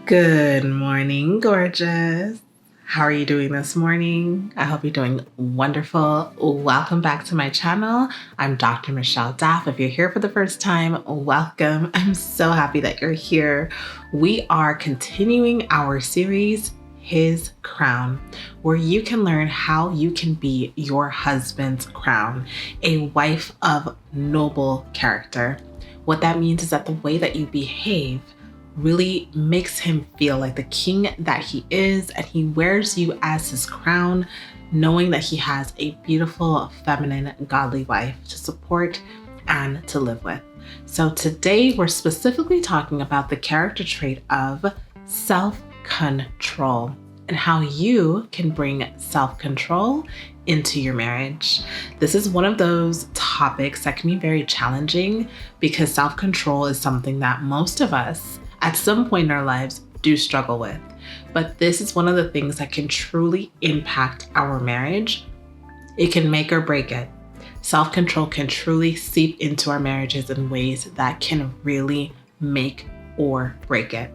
Good morning, gorgeous. How are you doing this morning? I hope you're doing wonderful. Welcome back to my channel. I'm Dr. Michelle Daff. If you're here for the first time, welcome. I'm so happy that you're here. We are continuing our series, His Crown, where you can learn how you can be your husband's crown, a wife of noble character. What that means is that the way that you behave really makes him feel like the king that he is, and he wears you as his crown, knowing that he has a beautiful, feminine, godly wife to support and to live with. So today we're specifically talking about the character trait of self-control and how you can bring self-control into your marriage. This is one of those topics that can be very challenging because self-control is something that most of us at some point in our lives do struggle with. But this is one of the things that can truly impact our marriage. It can make or break it. Self-control can truly seep into our marriages in ways that can really make or break it.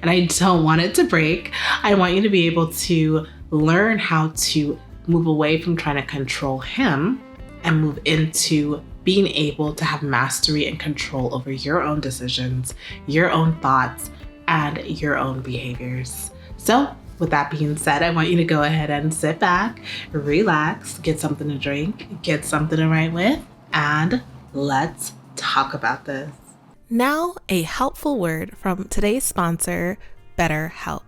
And I don't want it to break. I want you to be able to learn how to move away from trying to control him and move into being able to have mastery and control over your own decisions, your own thoughts, and your own behaviors. So with that being said, I want you to go ahead and sit back, relax, get something to drink, get something to write with, and let's talk about this. Now, a helpful word from today's sponsor, BetterHelp.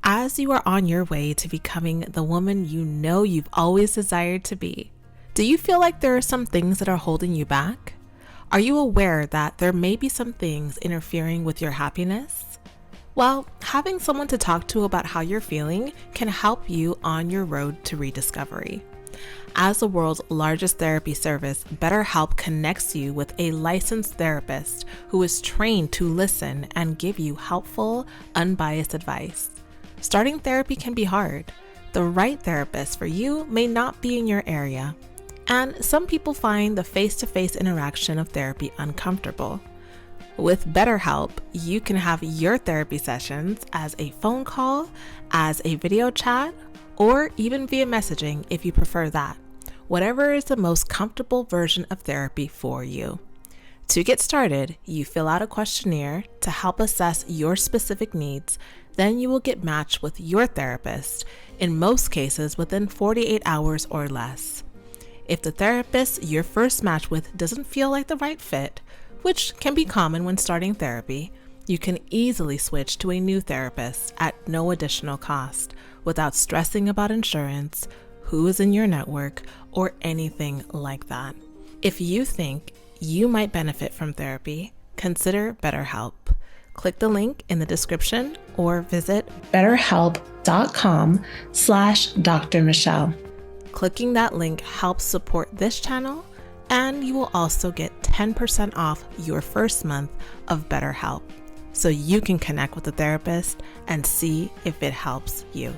As you are on your way to becoming the woman you know you've always desired to be, do you feel like there are some things that are holding you back? Are you aware that there may be some things interfering with your happiness? Well, having someone to talk to about how you're feeling can help you on your road to rediscovery. As the world's largest therapy service, BetterHelp connects you with a licensed therapist who is trained to listen and give you helpful, unbiased advice. Starting therapy can be hard. The right therapist for you may not be in your area. And some people find the face-to-face interaction of therapy uncomfortable. With BetterHelp, you can have your therapy sessions as a phone call, as a video chat, or even via messaging if you prefer that. Whatever is the most comfortable version of therapy for you. To get started, you fill out a questionnaire to help assess your specific needs. Then you will get matched with your therapist, in most cases within 48 hours or less. If the therapist you're first matched with doesn't feel like the right fit, which can be common when starting therapy, you can easily switch to a new therapist at no additional cost without stressing about insurance, who is in your network, or anything like that. If you think you might benefit from therapy, consider BetterHelp. Click the link in the description or visit betterhelp.com/Dr. Michelle. Clicking that link helps support this channel, and you will also get 10% off your first month of BetterHelp, so you can connect with a therapist and see if it helps you.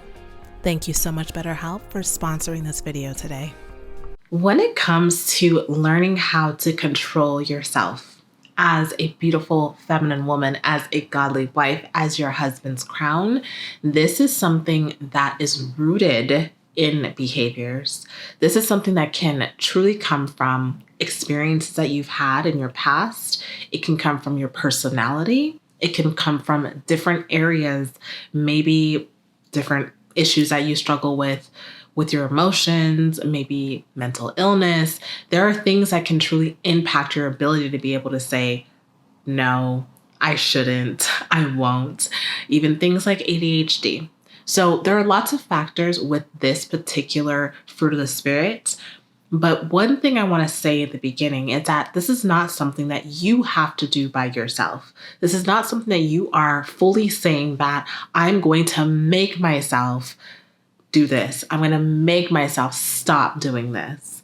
Thank you so much, BetterHelp, for sponsoring this video today. When it comes to learning how to control yourself as a beautiful feminine woman, as a godly wife, as your husband's crown, this is something that is rooted in behaviors. This is something that can truly come from experiences that you've had in your past. It can come from your personality. It can come from different areas, maybe different issues that you struggle with your emotions, maybe mental illness. There are things that can truly impact your ability to be able to say, no, I shouldn't, I won't. Even things like ADHD. So there are lots of factors with this particular fruit of the spirit. But one thing I want to say at the beginning is that this is not something that you have to do by yourself. This is not something that you are fully saying that I'm going to make myself do this. I'm going to make myself stop doing this.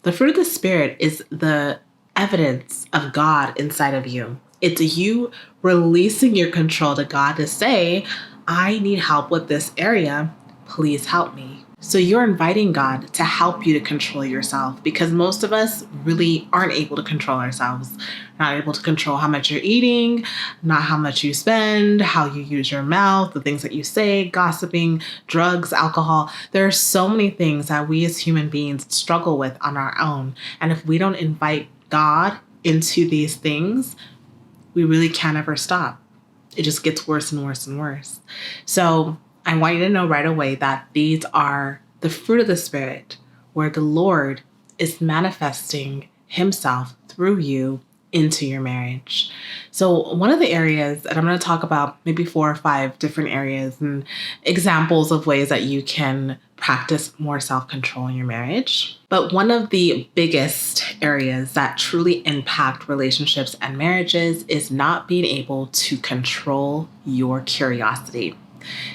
The fruit of the spirit is the evidence of God inside of you. It's you releasing your control to God to say, I need help with this area. Please help me. So you're inviting God to help you to control yourself, because most of us really aren't able to control ourselves. Not able to control how much you're eating, not how much you spend, how you use your mouth, the things that you say, gossiping, drugs, alcohol. There are so many things that we as human beings struggle with on our own. And if we don't invite God into these things, we really can't ever stop. It just gets worse and worse and worse. So I want you to know right away that these are the fruit of the Spirit, where the Lord is manifesting himself through you into your marriage. So one of the areas, and I'm going to talk about maybe 4 or 5 different areas and examples of ways that you can practice more self-control in your marriage. But one of the biggest areas that truly impact relationships and marriages is not being able to control your curiosity.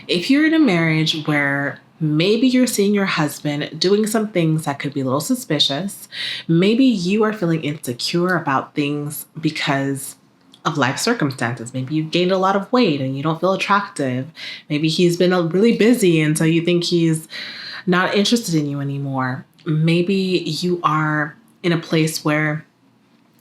If you're in a marriage where maybe you're seeing your husband doing some things that could be a little suspicious, maybe you are feeling insecure about things because of life circumstances. Maybe you gained a lot of weight and you don't feel attractive. Maybe he's been really busy and so you think he's not interested in you anymore. Maybe you are in a place where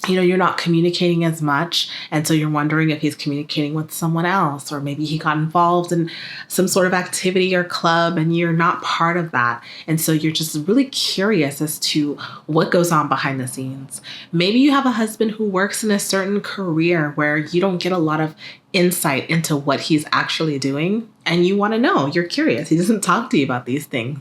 you're not communicating as much. And so you're wondering if he's communicating with someone else, or maybe he got involved in some sort of activity or club and you're not part of that. And so you're just really curious as to what goes on behind the scenes. Maybe you have a husband who works in a certain career where you don't get a lot of insight into what he's actually doing, and you want to know. You're curious. He doesn't talk to you about these things.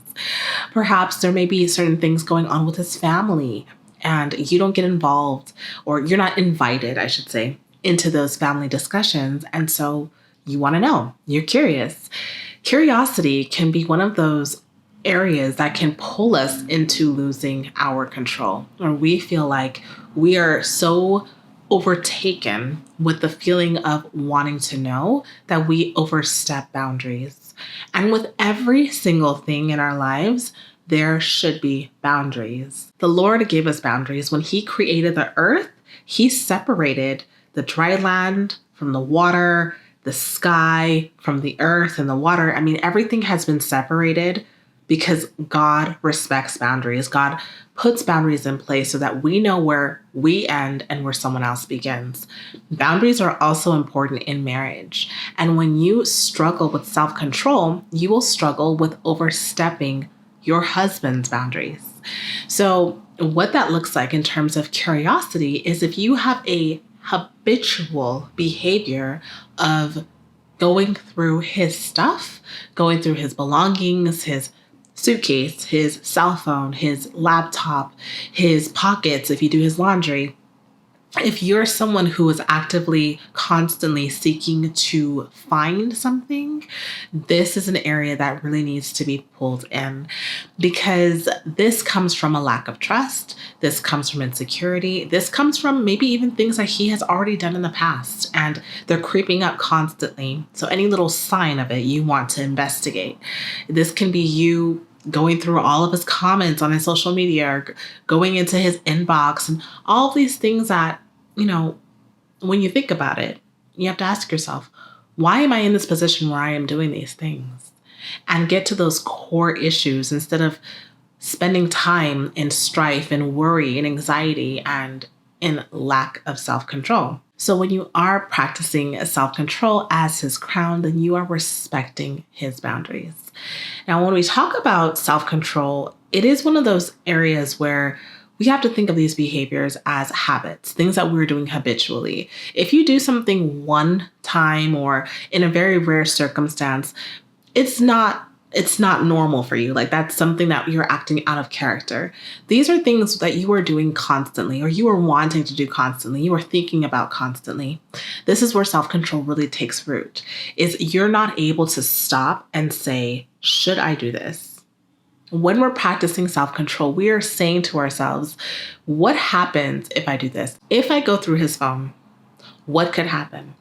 Perhaps there may be certain things going on with his family, and you don't get involved, or you're not invited, I should say, into those family discussions. And so you want to know. You're curious. Curiosity can be one of those areas that can pull us into losing our control, or we feel like we are so overtaken with the feeling of wanting to know that we overstep boundaries. And with every single thing in our lives, there should be boundaries. The Lord gave us boundaries. When he created the earth, he separated the dry land from the water, the sky from the earth and the water. I mean, everything has been separated because God respects boundaries. God puts boundaries in place so that we know where we end and where someone else begins. Boundaries are also important in marriage. And when you struggle with self-control, you will struggle with overstepping your husband's boundaries. So what that looks like in terms of curiosity is if you have a habitual behavior of going through his stuff, going through his belongings, his suitcase, his cell phone, his laptop, his pockets, if you do his laundry, if you're someone who is actively, constantly seeking to find something, this is an area that really needs to be pulled in, because this comes from a lack of trust. This comes from insecurity. This comes from maybe even things that he has already done in the past, and they're creeping up constantly. So any little sign of it, you want to investigate. This can be you going through all of his comments on his social media, or going into his inbox, and all of these things that, when you think about it, you have to ask yourself, why am I in this position where I am doing these things? And get to those core issues instead of spending time in strife and worry and anxiety and in lack of self-control. So when you are practicing self-control as his crown, then you are respecting his boundaries. Now, when we talk about self-control, it is one of those areas where we have to think of these behaviors as habits, things that we're doing habitually. If you do something one time or in a very rare circumstance, it's not normal for you. Like, that's something that you're acting out of character. These are things that you are doing constantly, or you are wanting to do constantly, you are thinking about constantly. This is where self-control really takes root, is you're not able to stop and say, should I do this? When we're practicing self-control, we are saying to ourselves, what happens if I do this? If I go through his phone, what could happen?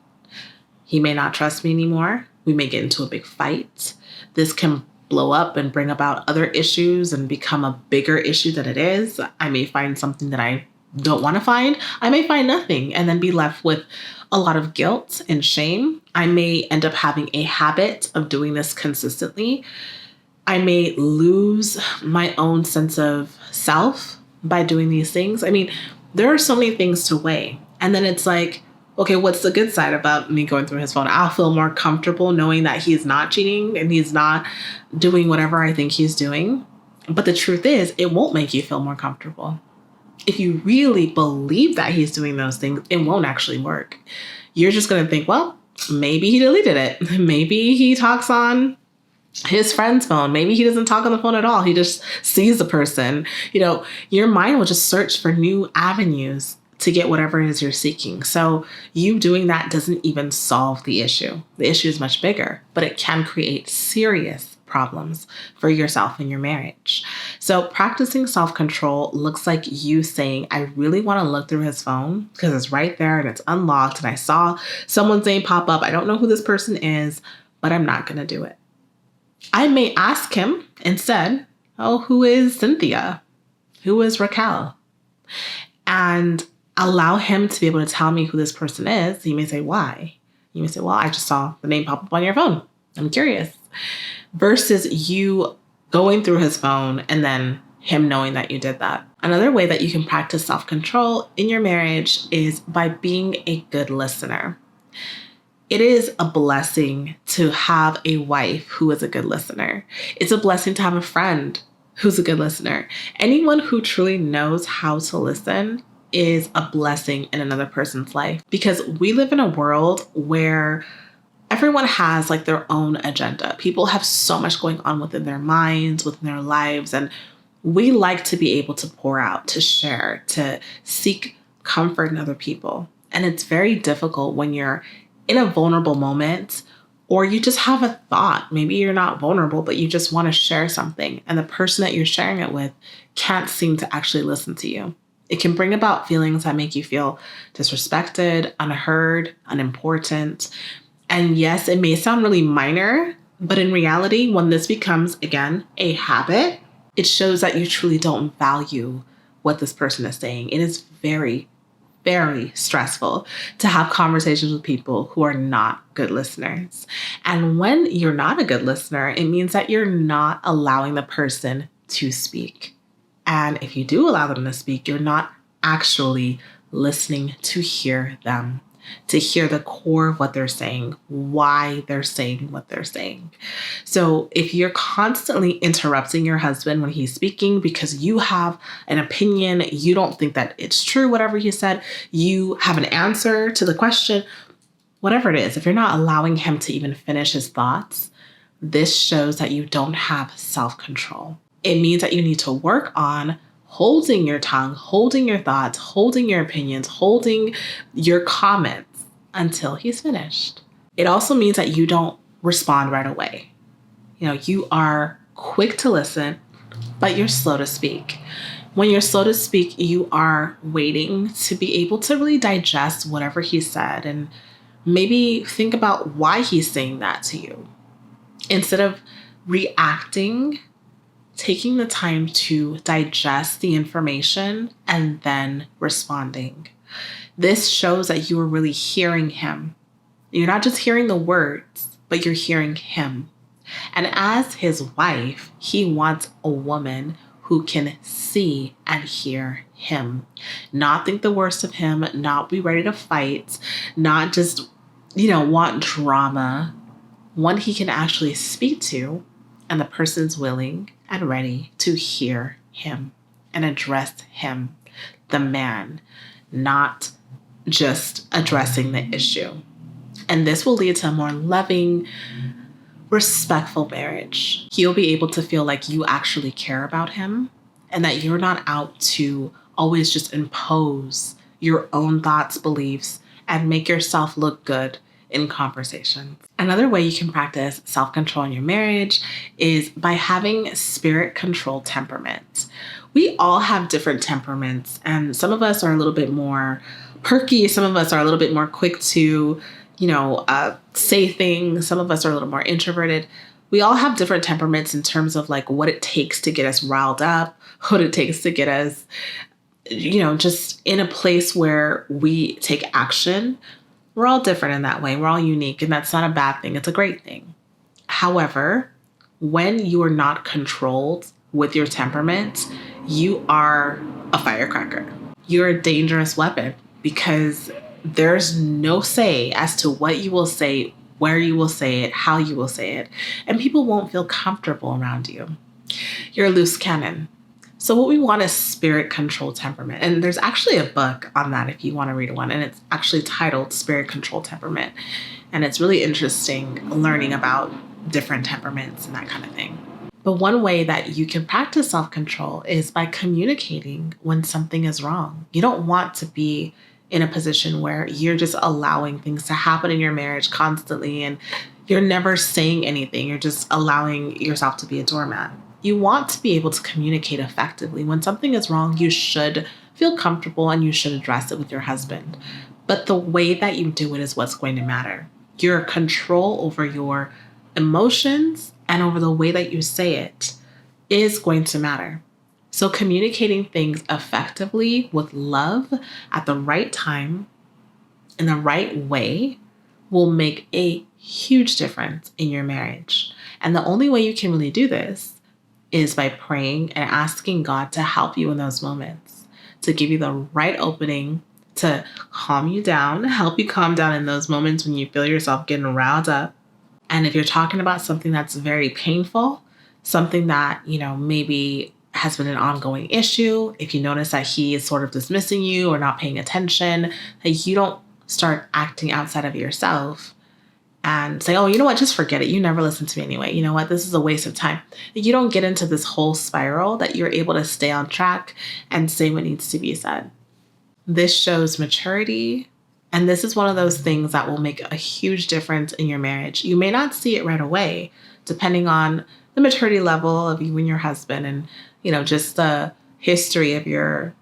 He may not trust me anymore. We may get into a big fight. This can blow up and bring about other issues and become a bigger issue than it is. I may find something that I don't want to find. I may find nothing and then be left with a lot of guilt and shame. I may end up having a habit of doing this consistently. I may lose my own sense of self by doing these things. I mean, there are so many things to weigh. And then it's like, okay, what's the good side about me going through his phone? I'll feel more comfortable knowing that he's not cheating and he's not doing whatever I think he's doing. But the truth is, it won't make you feel more comfortable. If you really believe that he's doing those things, it won't actually work. You're just going to think, well, maybe he deleted it. Maybe he talks on his friend's phone. Maybe he doesn't talk on the phone at all. He just sees the person. Your mind will just search for new avenues to get whatever it is you're seeking. So you doing that doesn't even solve the issue. The issue is much bigger, but it can create serious problems for yourself and your marriage. So practicing self-control looks like you saying, I really want to look through his phone because it's right there and it's unlocked and I saw someone's name pop up. I don't know who this person is, but I'm not going to do it. I may ask him instead, oh, who is Cynthia? Who is Raquel? And allow him to be able to tell me who this person is. You may say, why? You may say, well, I just saw the name pop up on your phone. I'm curious. Versus you going through his phone and then him knowing that you did that. Another way that you can practice self-control in your marriage is by being a good listener. It is a blessing to have a wife who is a good listener. It's a blessing to have a friend who's a good listener. Anyone who truly knows how to listen is a blessing in another person's life, because we live in a world where everyone has like their own agenda. People have so much going on within their minds, within their lives, and we like to be able to pour out, to share, to seek comfort in other people. And it's very difficult when you're in a vulnerable moment, or you just have a thought. Maybe you're not vulnerable, but you just want to share something, and the person that you're sharing it with can't seem to actually listen to you. It can bring about feelings that make you feel disrespected, unheard, unimportant. And yes, it may sound really minor, but in reality, when this becomes, again, a habit, it shows that you truly don't value what this person is saying. It is very, very stressful to have conversations with people who are not good listeners. And when you're not a good listener, it means that you're not allowing the person to speak. And if you do allow them to speak, you're not actually listening to hear them, to hear the core of what they're saying, why they're saying what they're saying. So if you're constantly interrupting your husband when he's speaking because you have an opinion, you don't think that it's true, whatever he said, you have an answer to the question, whatever it is, if you're not allowing him to even finish his thoughts, this shows that you don't have self-control. It means that you need to work on holding your tongue, holding your thoughts, holding your opinions, holding your comments until he's finished. It also means that you don't respond right away. You are quick to listen, but you're slow to speak. When you're slow to speak, you are waiting to be able to really digest whatever he said and maybe think about why he's saying that to you. Instead of reacting, taking the time to digest the information and then responding. This shows that you are really hearing him. You're not just hearing the words, but you're hearing him. And as his wife, he wants a woman who can see and hear him, not think the worst of him, not be ready to fight, not just, want drama. One he can actually speak to, and the person's willing and ready to hear him and address him, the man, not just addressing the issue. And this will lead to a more loving, respectful marriage. He'll be able to feel like you actually care about him and that you're not out to always just impose your own thoughts, beliefs, and make yourself look good in conversation. Another way you can practice self-control in your marriage is by having spirit-controlled temperament. We all have different temperaments, and some of us are a little bit more perky. Some of us are a little bit more quick to, say things. Some of us are a little more introverted. We all have different temperaments in terms of like what it takes to get us riled up, what it takes to get us, just in a place where we take action. We're all different in that way. We're all unique, and that's not a bad thing. It's a great thing. However, When you are not controlled with your temperament, you are a firecracker. You're a dangerous weapon because there's no say as to what you will say, where you will say it, how you will say it, and people won't feel comfortable around you. You're a loose cannon. So what we want is spirit control temperament. And there's actually a book on that if you want to read one. And it's actually titled Spirit Control Temperament. And it's really interesting learning about different temperaments and that kind of thing. But one way that you can practice self-control is by communicating when something is wrong. You don't want to be in a position where you're just allowing things to happen in your marriage constantly and you're never saying anything. You're just allowing yourself to be a doormat. You want to be able to communicate effectively. When something is wrong, you should feel comfortable and you should address it with your husband. But the way that you do it is what's going to matter. Your control over your emotions and over the way that you say it is going to matter. So communicating things effectively with love at the right time, in the right way, will make a huge difference in your marriage. And the only way you can really do this is by praying and asking God to help you in those moments, to give you the right opening, to calm you down, help you calm down in those moments when you feel yourself getting riled up. And if you're talking about something that's very painful, something that, maybe has been an ongoing issue, if you notice that he is sort of dismissing you or not paying attention, that you don't start acting outside of yourself and say, oh, you know what, just forget it. You never listen to me anyway. You know what, this is a waste of time. You don't get into this whole spiral, that you're able to stay on track and say what needs to be said. This shows maturity. And this is one of those things that will make a huge difference in your marriage. You may not see it right away, depending on the maturity level of you and your husband and, just the history of your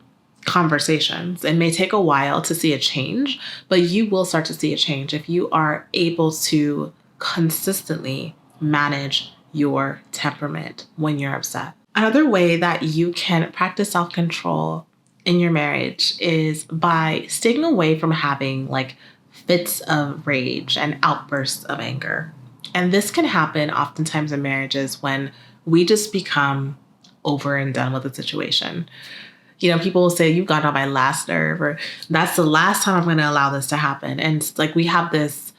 conversations. It may take a while to see a change, but you will start to see a change if you are able to consistently manage your temperament when you're upset. Another way that you can practice self-control in your marriage is by staying away from having fits of rage and outbursts of anger. And this can happen oftentimes in marriages when we just become over and done with the situation. People will say, you've got on my last nerve, or that's the last time I'm going to allow this to happen. And we have this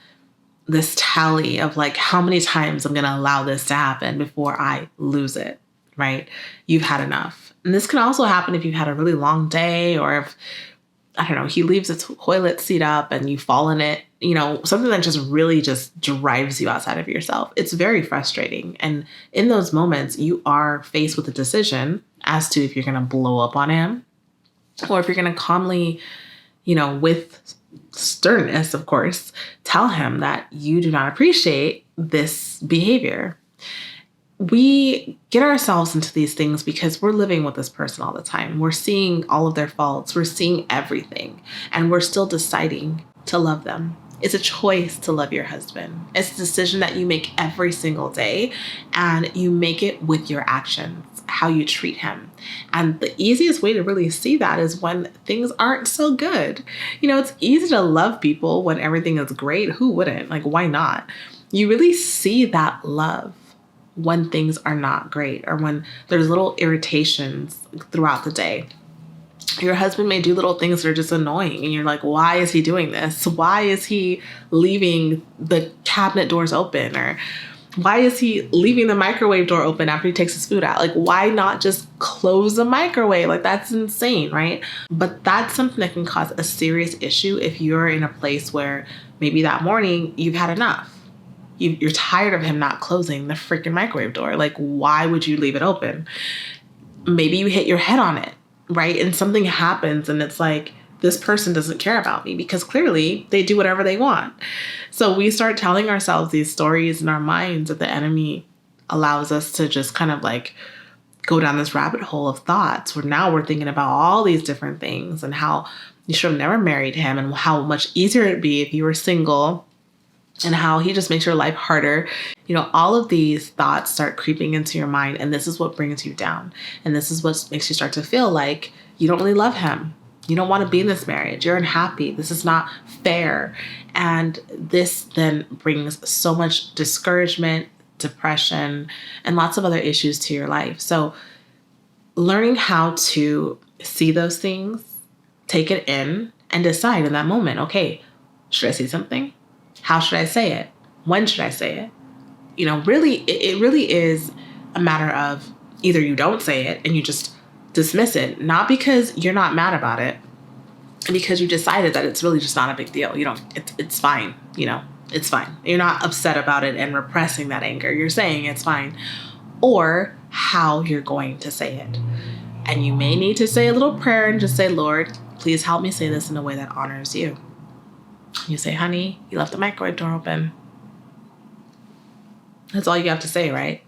tally of how many times I'm going to allow this to happen before I lose it, right? You've had enough. And this can also happen if you've had a really long day, or if, he leaves the toilet seat up and you fall in it, something that just really just drives you outside of yourself. It's very frustrating. And in those moments, you are faced with a decision as to if you're going to blow up on him or if you're going to calmly, with sternness, of course, tell him that you do not appreciate this behavior. We get ourselves into these things because we're living with this person all the time. We're seeing all of their faults. We're seeing everything. And we're still deciding to love them. It's a choice to love your husband. It's a decision that you make every single day. And you make it with your actions, how you treat him. And the easiest way to really see that is when things aren't so good. It's easy to love people when everything is great. Who wouldn't? Why not? You really see that love when things are not great, or when there's little irritations throughout the day. Your husband may do little things that are just annoying, and you're like, why is he doing this? Why is he leaving the cabinet doors open? Or why is he leaving the microwave door open after he takes his food out? Why not just close the microwave? That's insane, right? But that's something that can cause a serious issue if you're in a place where maybe that morning you've had enough. You're tired of him not closing the freaking microwave door. Why would you leave it open? Maybe you hit your head on it, right? And something happens and it's this person doesn't care about me, because clearly they do whatever they want. So we start telling ourselves these stories in our minds that the enemy allows us to just kind of go down this rabbit hole of thoughts, where now we're thinking about all these different things and how you should have never married him and how much easier it'd be if you were single, and how he just makes your life harder. All of these thoughts start creeping into your mind, and this is what brings you down. And this is what makes you start to feel like you don't really love him. You don't want to be in this marriage. You're unhappy. This is not fair. And this then brings so much discouragement, depression, and lots of other issues to your life. So learning how to see those things, take it in, and decide in that moment, okay, should I say something? How should I say it? When should I say it? Really, it really is a matter of either you don't say it and you just dismiss it, not because you're not mad about it, because you decided that it's really just not a big deal. It's fine. It's fine. You're not upset about it and repressing that anger. You're saying it's fine. Or how you're going to say it. And you may need to say a little prayer and just say, Lord, please help me say this in a way that honors you. You say, honey, you left the microwave door open. That's all you have to say, right?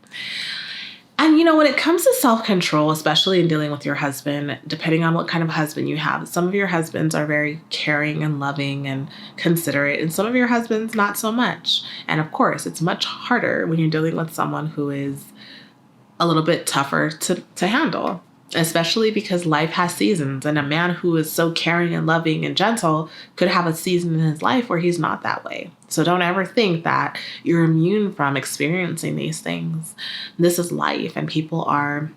And when it comes to self-control, especially in dealing with your husband, depending on what kind of husband you have, some of your husbands are very caring and loving and considerate, and some of your husbands not so much. And of course, it's much harder when you're dealing with someone who is a little bit tougher to handle, especially because life has seasons, and a man who is so caring and loving and gentle could have a season in his life where he's not that way. So don't ever think that you're immune from experiencing these things. This is life, and people are,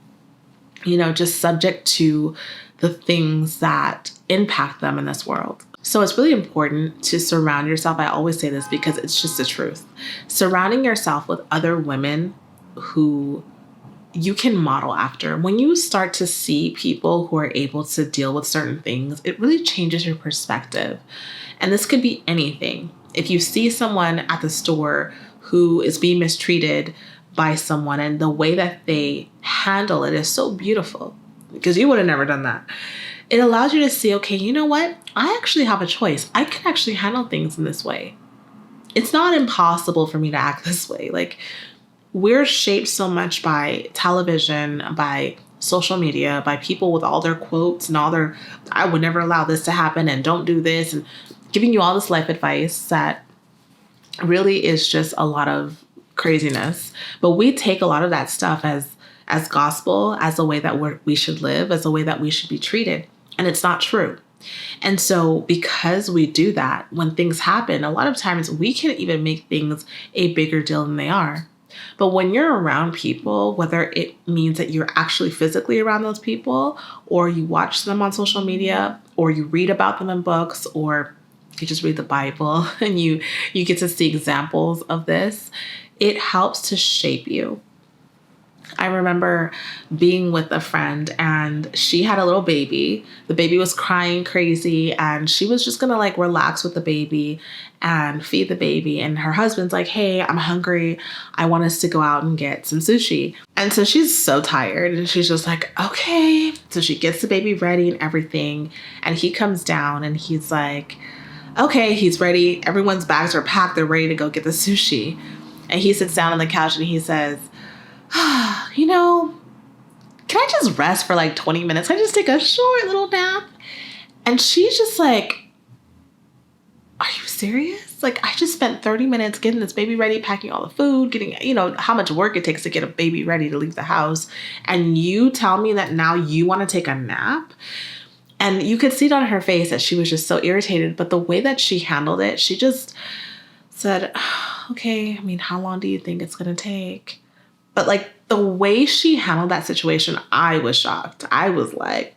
just subject to the things that impact them in this world. So it's really important to surround yourself. I always say this because it's just the truth. Surrounding yourself with other women who you can model after. When you start to see people who are able to deal with certain things, it really changes your perspective. And this could be anything. If you see someone at the store who is being mistreated by someone and the way that they handle it is so beautiful, because you would have never done that. It allows you to see, okay, you know what? I actually have a choice. I can actually handle things in this way. It's not impossible for me to act this way. Like, we're shaped so much by television, by social media, by people with all their quotes and all their, I would never allow this to happen and don't do this, and giving you all this life advice that really is just a lot of craziness. But we take a lot of that stuff as gospel, as a way that we should live, as a way that we should be treated. And it's not true. And so because we do that, when things happen, a lot of times we can even make things a bigger deal than they are. But when you're around people, whether it means that you're actually physically around those people, or you watch them on social media, or you read about them in books, or you just read the Bible and you get to see examples of this, it helps to shape you. I remember being with a friend and she had a little baby. The baby was crying crazy and she was just gonna relax with the baby and feed the baby. And her husband's like, hey, I'm hungry. I want us to go out and get some sushi. And so she's so tired and she's just like, okay. So she gets the baby ready and everything. And he comes down and he's like, okay, he's ready. Everyone's bags are packed. They're ready to go get the sushi. And he sits down on the couch and he says, can I just rest for 20 minutes? Can I just take a short little nap? And she's just like, are you serious? I just spent 30 minutes getting this baby ready, packing all the food, getting, how much work it takes to get a baby ready to leave the house. And you tell me that now you want to take a nap? And you could see it on her face that she was just so irritated. But the way that she handled it, she just said, okay, how long do you think it's going to take? But the way she handled that situation, I was shocked. I was like,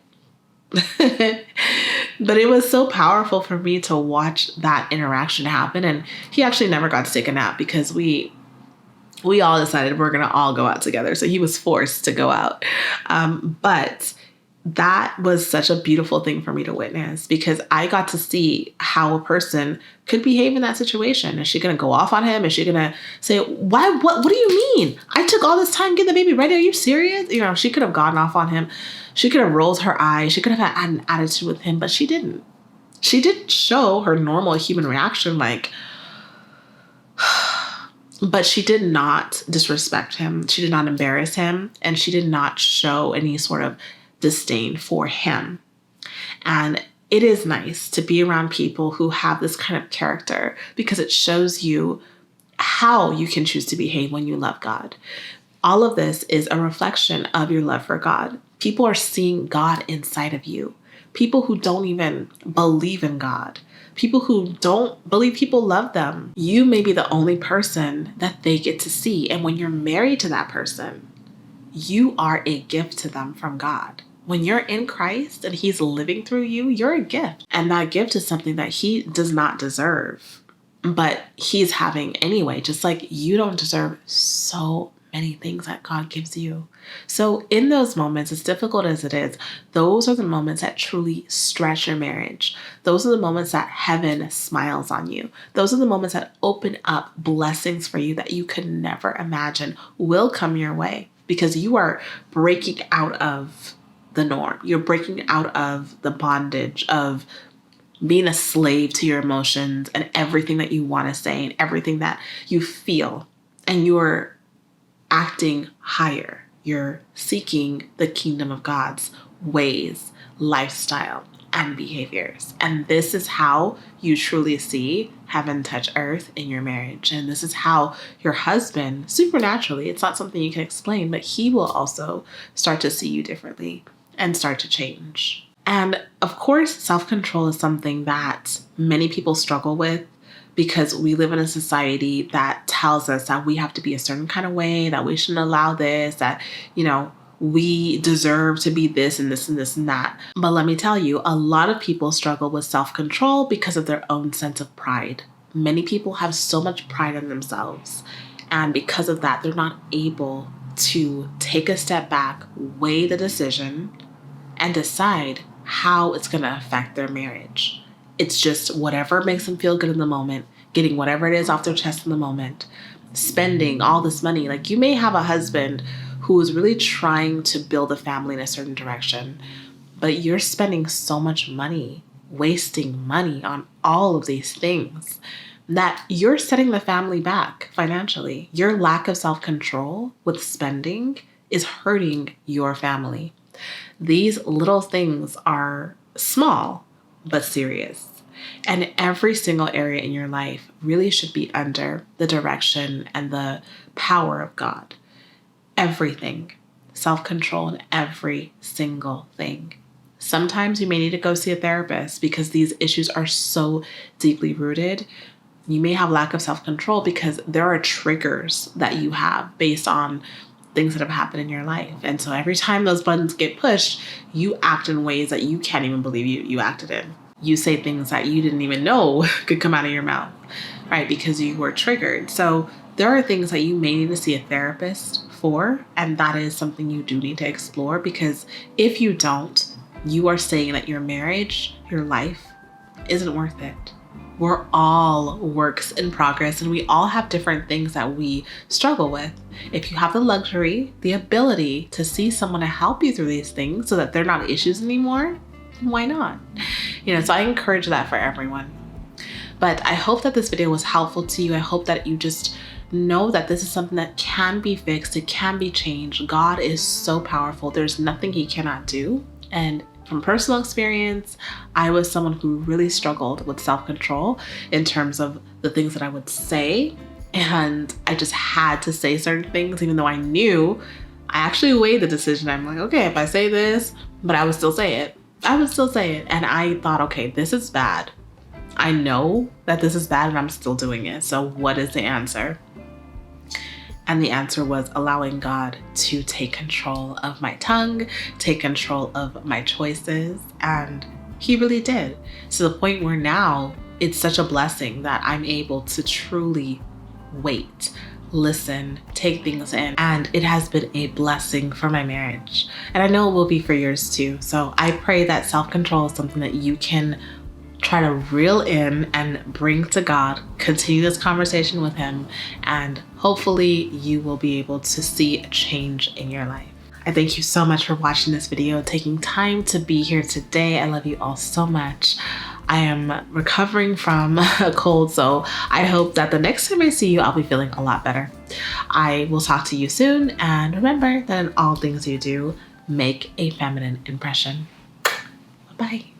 but it was so powerful for me to watch that interaction happen. And he actually never got to take a nap because we all decided we're going to all go out together. So he was forced to go out. But that was such a beautiful thing for me to witness because I got to see how a person could behave in that situation. Is she going to go off on him? Is she going to say, why? What do you mean? I took all this time getting the baby ready. Are you serious? She could have gone off on him. She could have rolled her eyes. She could have had an attitude with him, but she didn't. She didn't show her normal human reaction but she did not disrespect him. She did not embarrass him. And she did not show any sort of disdain for him. And it is nice to be around people who have this kind of character because it shows you how you can choose to behave when you love God. All of this is a reflection of your love for God. People are seeing God inside of you. People who don't even believe in God. people who don't believe people love them. You may be the only person that they get to see. And when you're married to that person, you are a gift to them from God. When you're in Christ and he's living through you, you're a gift. And that gift is something that he does not deserve, but he's having anyway, just like you don't deserve so many things that God gives you. So in those moments, as difficult as it is, those are the moments that truly stretch your marriage. Those are the moments that heaven smiles on you. Those are the moments that open up blessings for you that you could never imagine will come your way, because you are breaking out of the norm. You're breaking out of the bondage of being a slave to your emotions and everything that you want to say and everything that you feel. And you're acting higher. You're seeking the kingdom of God's ways, lifestyle, and behaviors. And this is how you truly see heaven touch earth in your marriage. And this is how your husband, supernaturally, it's not something you can explain, but he will also start to see you differently and start to change. And of course, self-control is something that many people struggle with, because we live in a society that tells us that we have to be a certain kind of way, that we shouldn't allow this, that, we deserve to be this and this and this and that. But let me tell you, a lot of people struggle with self-control because of their own sense of pride. Many people have so much pride in themselves. And because of that, they're not able to take a step back, weigh the decision, and decide how it's going to affect their marriage. It's just whatever makes them feel good in the moment, getting whatever it is off their chest in the moment, spending all this money. Like, you may have a husband who is really trying to build a family in a certain direction, but you're spending so much money, wasting money on all of these things, that you're setting the family back financially. Your lack of self-control with spending is hurting your family. These little things are small, but serious. And every single area in your life really should be under the direction and the power of God. Everything. Self-control in every single thing. Sometimes you may need to go see a therapist because these issues are so deeply rooted. You may have lack of self-control because there are triggers that you have based on things that have happened in your life. And so every time those buttons get pushed, you act in ways that you can't even believe you acted in. You say things that you didn't even know could come out of your mouth, right? Because you were triggered. So there are things that you may need to see a therapist for, and that is something you do need to explore, because if you don't, you are saying that your marriage, your life, isn't worth it. We're all works in progress, and we all have different things that we struggle with. If you have the luxury, the ability to see someone to help you through these things so that they're not issues anymore, why not? So I encourage that for everyone. But I hope that this video was helpful to you. I hope that you just know that this is something that can be fixed. It can be changed. God is so powerful. There's nothing he cannot do. And from personal experience, I was someone who really struggled with self-control in terms of the things that I would say. And I just had to say certain things, even though I knew. I actually weighed the decision. I'm like, okay, if I say this, but I would still say it. And I thought, okay, this is bad. I know that this is bad and I'm still doing it. So what is the answer? And the answer was allowing God to take control of my tongue, take control of my choices. And he really did. To the point where now it's such a blessing that I'm able to truly wait, listen, take things in. And it has been a blessing for my marriage. And I know it will be for yours too. So I pray that self-control is something that you can try to reel in and bring to God, continue this conversation with him, and hopefully you will be able to see a change in your life. I thank you so much for watching this video, taking time to be here today. I love you all so much. I am recovering from a cold, so I hope that the next time I see you, I'll be feeling a lot better. I will talk to you soon, and remember that in all things you do, make a feminine impression. Bye-bye.